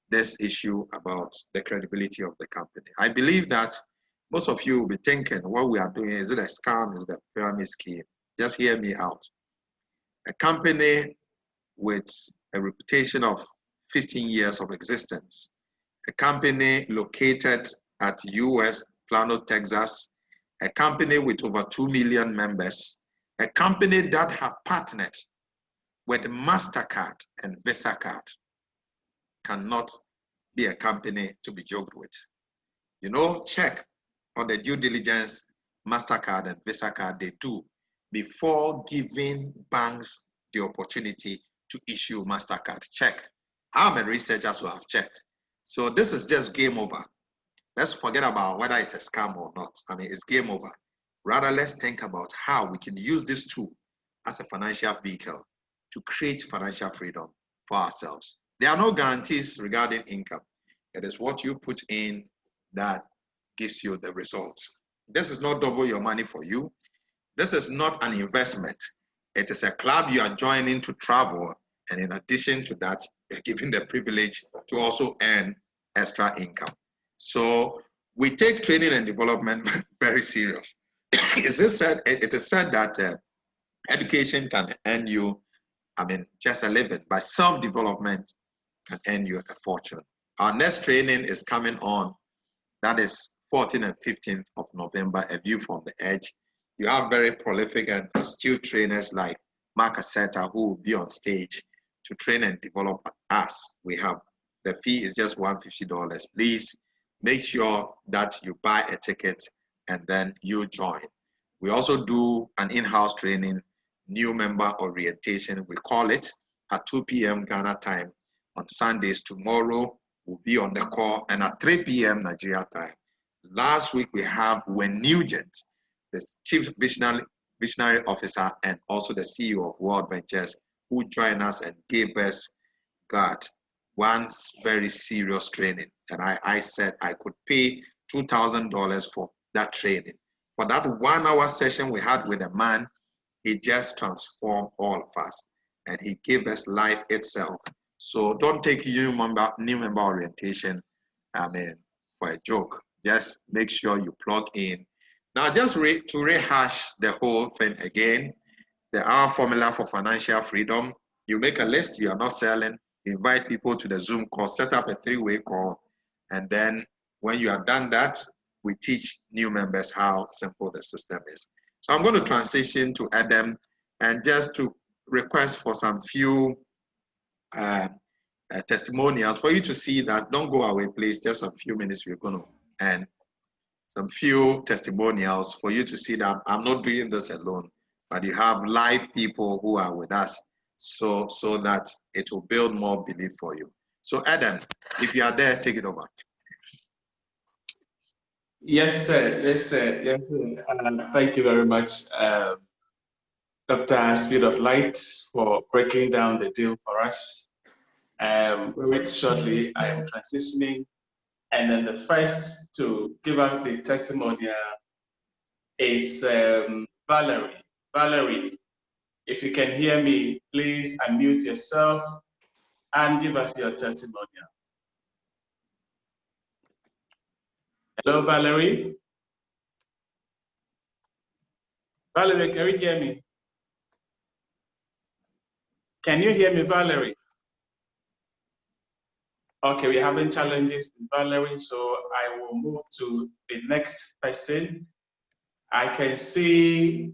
this issue about the credibility of the company. I believe that most of you will be thinking, what we are doing, is it a scam? Is it a pyramid scheme? Just hear me out. A company with a reputation of 15 years of existence, a company located at US, Plano, Texas, a company with over 2 million members, a company that have partnered with MasterCard and Visa Card cannot be a company to be joked with. You know, check on the due diligence MasterCard and Visa Card they do before giving banks the opportunity to issue MasterCard. Check. I'm a researcher, so I've checked. So this is just game over. Let's forget about whether it's a scam or not. It's game over. Rather, let's think about how we can use this tool as a financial vehicle to create financial freedom for ourselves. There are no guarantees regarding income. It is what you put in that gives you the results. This is not double your money for you. This is not an investment. It is a club you are joining to travel, and in addition to that, you're given the privilege to also earn extra income. So we take training and development very serious. It is said that education can earn you, just a living, but self-development can earn you a fortune. Our next training is coming on. That is 14th and 15th of November, A View from the Edge. You have very prolific and astute trainers like Mark Aseta who will be on stage to train and develop us. The fee is just $150. Please make sure that you buy a ticket and then you join. We also do an in-house training, new member orientation, we call it, at 2 p.m. Ghana time on Sundays. Tomorrow we'll be on the call, and at 3 p.m. Nigeria time. Last week we have Wen Nugent, the Chief Visionary Officer and also the CEO of World Ventures, who joined us and gave us, one very serious training. And I said I could pay $2,000 for that training. For that 1 hour session we had with a man, he just transformed all of us, and he gave us life itself. So don't take new member orientation, for a joke. Just make sure you plug in. Now, just to rehash the whole thing again, our formula for financial freedom: you make a list, you are not selling, you invite people to the Zoom call, set up a 3-way call, and then when you have done that, we teach new members how simple the system is. So I'm going to transition to Adam and just to request for some few testimonials for you to see that. Don't go away, please. Just a few minutes we're going to end. Some few testimonials for you to see that I'm not doing this alone, but you have live people who are with us, so that it will build more belief for you. So Adam, if you are there, take it over.
Yes, sir. Yes, sir. Yes, sir. Thank you very much, Dr. Speed of Light, for breaking down the deal for us. Very shortly, I am transitioning, and then the first to give us the testimonial is Valerie. Valerie, if you can hear me, please unmute yourself and give us your testimonial. Hello, Valerie. Valerie, can you hear me? Can you hear me, Valerie? Okay, we're having challenges with Valerie, so I will move to the next person. I can see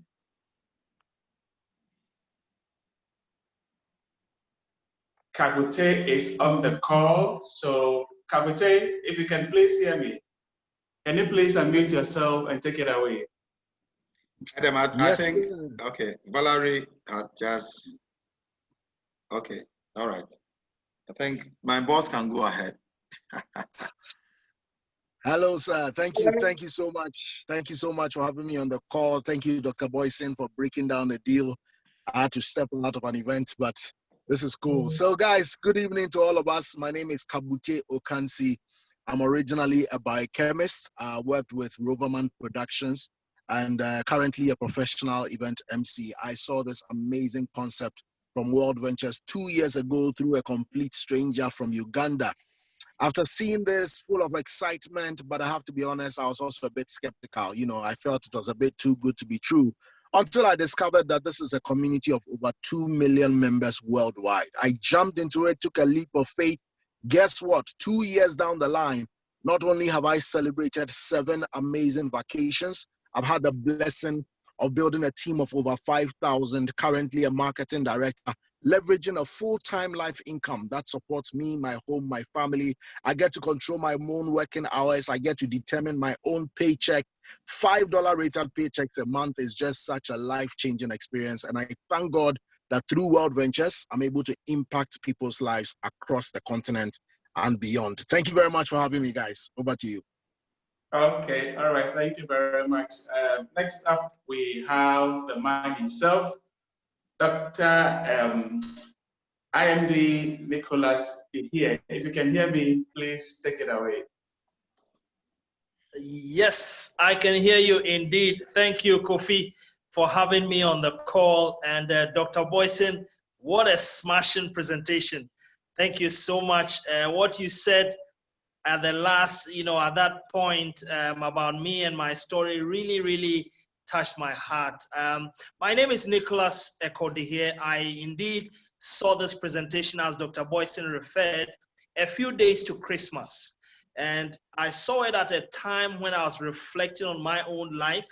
Kabute is on the call. So Kabute, if you can please hear me, can you please unmute yourself and take it away?
Adam, I think, okay, Valerie had just, okay, all right. I think my boss can go ahead.
Hello, sir. Thank you. Thank you so much. Thank you so much for having me on the call. Thank you, Dr. Boyson, for breaking down the deal. I had to step out of an event, but this is cool. So, guys, good evening to all of us. My name is Kabute Okansi. I'm originally a biochemist. I worked with Roverman Productions and currently a professional event MC. I saw this amazing concept from World Ventures 2 years ago through a complete stranger from Uganda. After seeing this, full of excitement, but I have to be honest, I was also a bit skeptical. You know, I felt it was a bit too good to be true until I discovered that this is a community of over 2 million members worldwide. I jumped into it, took a leap of faith. Guess what? 2 years down the line, not only have I celebrated 7 amazing vacations, I've had the blessing of building a team of over 5,000, currently a marketing director, leveraging a full-time life income that supports me, my home, my family. I get to control my own working hours. I get to determine my own paycheck. $5 rated paychecks a month is just such a life-changing experience. And I thank God that through World Ventures, I'm able to impact people's lives across the continent and beyond. Thank you very much for having me, guys. Over to you.
Okay, all right, thank you very much. Next up, we have the man himself, Dr. IMD Nicholas here. If you can hear me, please take it away.
Yes, I can hear you indeed. Thank you, Kofi, for having me on the call. And Dr. Boyson, what a smashing presentation. Thank you so much. What you said at the last, at that point about me and my story really touched my heart. My name is Nicholas Ekodihe. I indeed saw this presentation, as Dr. Boyson referred, a few days to Christmas. And I saw it at a time when I was reflecting on my own life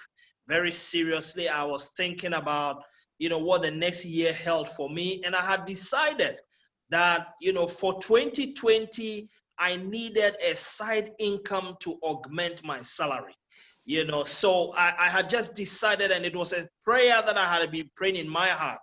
very seriously. I was thinking about, what the next year held for me. And I had decided that, for 2020, I needed a side income to augment my salary. So I had just decided, and it was a prayer that I had been praying in my heart,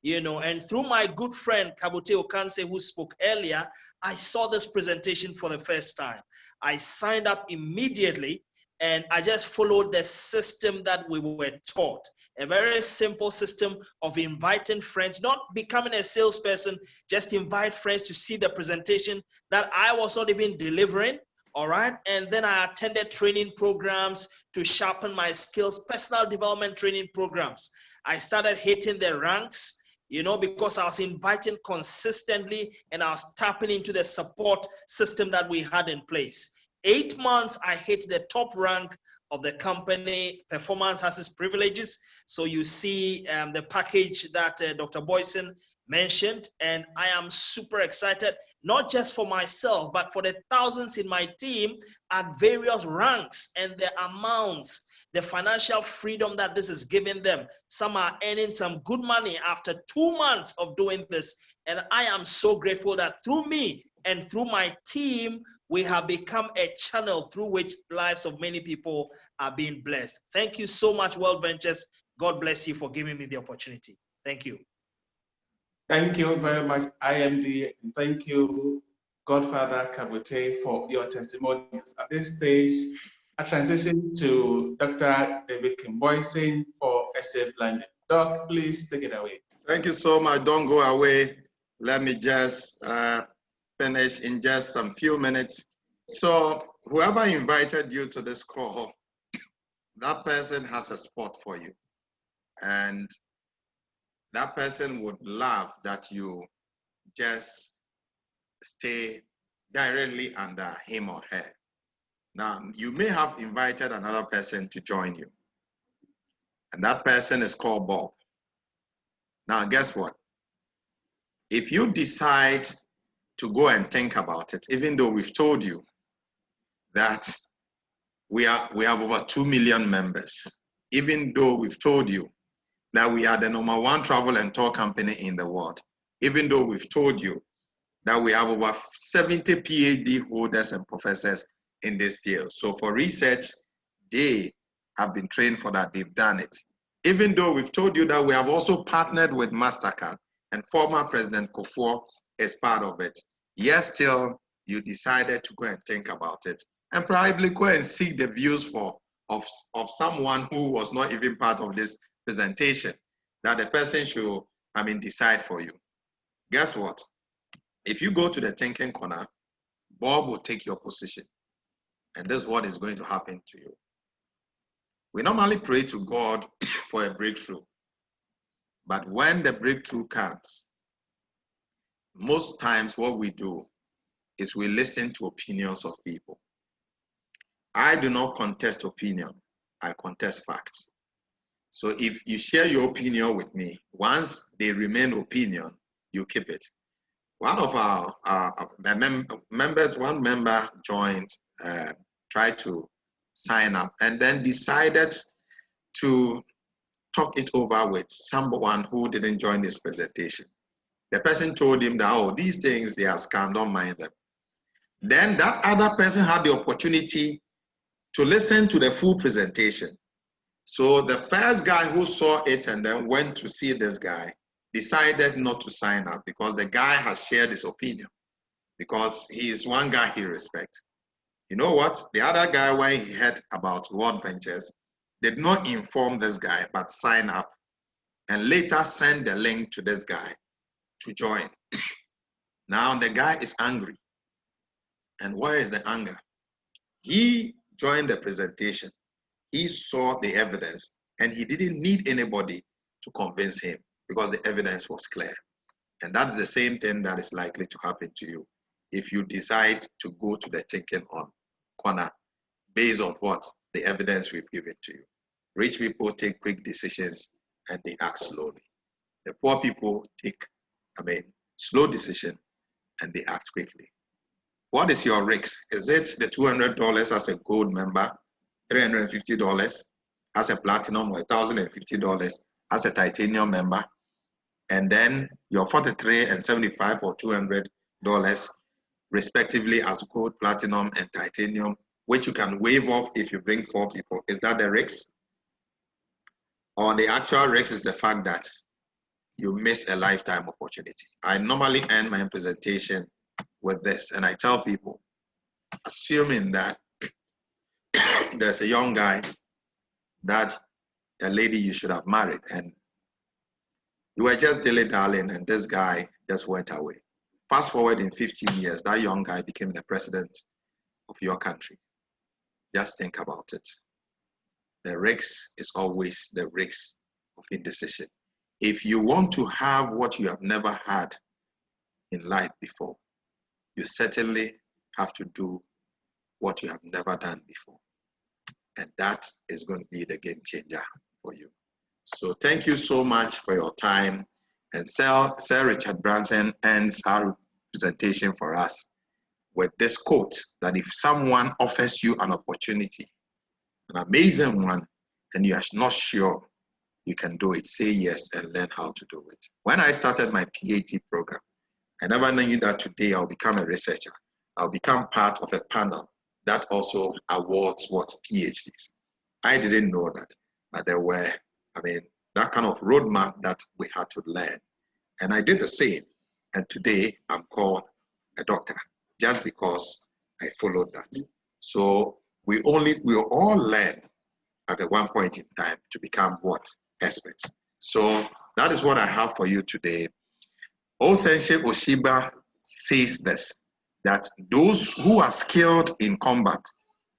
and through my good friend, Kabute Okanse, who spoke earlier, I saw this presentation for the first time. I signed up immediately, and I just followed the system that we were taught. A very simple system of inviting friends, not becoming a salesperson, just invite friends to see the presentation that I was not even delivering. All right. And then I attended training programs to sharpen my skills, personal development training programs. I started hitting the ranks, because I was inviting consistently and I was tapping into the support system that we had in place. 8 months, I hit the top rank of the company. Performance has its privileges. So you see the package that Dr. Boyson mentioned, and I am super excited, not just for myself, but for the thousands in my team at various ranks and the amounts, the financial freedom that this is giving them. Some are earning some good money after 2 months of doing this. And I am so grateful that through me and through my team, we have become a channel through which lives of many people are being blessed. Thank you so much, World Ventures. God bless you for giving me the opportunity. Thank you.
Thank you very much, IMD, and thank you, Godfather Kabute, for your testimonials. At this stage, I transition to Dr. David Kimboyson for a safe landing. Doc, please take it away.
Thank you so much. Don't go away. Let me just finish in just some few minutes. So whoever invited you to this call, that person has a spot for you. And that person would love that you just stay directly under him or her. Now, you may have invited another person to join you. And that person is called Bob. Now, guess what? If you decide to go and think about it, even though we've told you that we have over 2 million members, even though we've told you that we are the #1 travel and tour company in the world, even though we've told you that we have over 70 PhD holders and professors in this field. So for research, they have been trained for that, they've done it. Even though we've told you that we have also partnered with MasterCard and former President Kufuor is part of it, yet still you decided to go and think about it and probably go and seek the views of someone who was not even part of this presentation, that the person should, decide for you. Guess what? If you go to the thinking corner, Bob will take your position. And this is what is going to happen to you. We normally pray to God for a breakthrough. But when the breakthrough comes, most times what we do is we listen to opinions of people. I do not contest opinion. I contest facts. So if you share your opinion with me, once they remain opinion, you keep it. One of our members, one member joined, tried to sign up, and then decided to talk it over with someone who didn't join this presentation. The person told him that, oh, these things, they are scam, don't mind them. Then that other person had the opportunity to listen to the full presentation. So the first guy who saw it and then went to see this guy decided not to sign up because the guy has shared his opinion, because he is one guy he respects. You know what? The other guy, when he heard about World Ventures, did not inform this guy, but sign up and later send the link to this guy to join. Now the guy is angry. And where is the anger? He joined the presentation. He saw the evidence and he didn't need anybody to convince him because the evidence was clear. And that's the same thing that is likely to happen to you if you decide to go to the thinking on corner based on what the evidence we've given to you. Rich people take quick decisions and they act slowly. The poor people take, slow decision and they act quickly. What is your risk? Is it the $200 as a gold member, $350 as a platinum, or $1,050 as a titanium member, and then your $43 and $75 or $200 respectively as gold, platinum, and titanium, which you can waive off if you bring 4 people? Is that the risk? Or the actual risk is the fact that you miss a lifetime opportunity? I normally end my presentation with this, and I tell people, assuming that there's a young guy that a lady you should have married, and you were just dilly-dallying, and this guy just went away. Fast forward in 15 years, that young guy became the president of your country. Just think about it. The risk is always the risk of indecision. If you want to have what you have never had in life before, you certainly have to do what you have never done before. And that is going to be the game changer for you. So thank you so much for your time. And Sir Richard Branson ends our presentation for us with this quote, that if someone offers you an opportunity, an amazing one, and you are not sure you can do it, say yes and learn how to do it. When I started my PhD program, I never knew that today I'll become a researcher. I'll become part of a panel that also awards what PhDs. I didn't know that, but there were, that kind of roadmap that we had to learn. And I did the same. And today I'm called a doctor just because I followed that. So we all learn at one point in time to become what? Experts. So that is what I have for you today. Osensei Oshiba says this, that those who are skilled in combat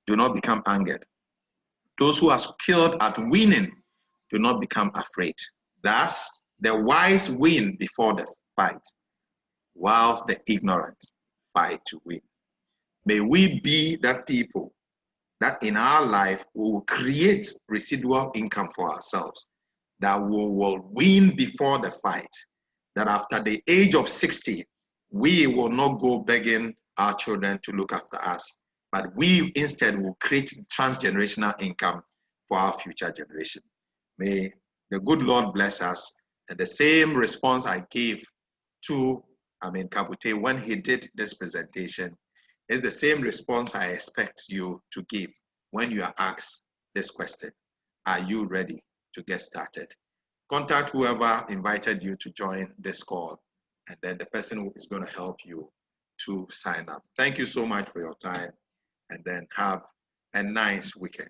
do not become angered. Those who are skilled at winning do not become afraid. Thus, the wise win before the fight, whilst the ignorant fight to win. May we be that people that in our life will create residual income for ourselves, that we will win before the fight, that after the age of 60, we will not go begging our children to look after us, but we instead will create transgenerational income for our future generation. May the good Lord bless us. And the same response I gave to Kabute when he did this presentation is the same response I expect you to give when you are asked this question. Are you ready to get started? Contact whoever invited you to join this call, and then the person who is going to help you to sign up. Thank you so much for your time. and then have a nice weekend.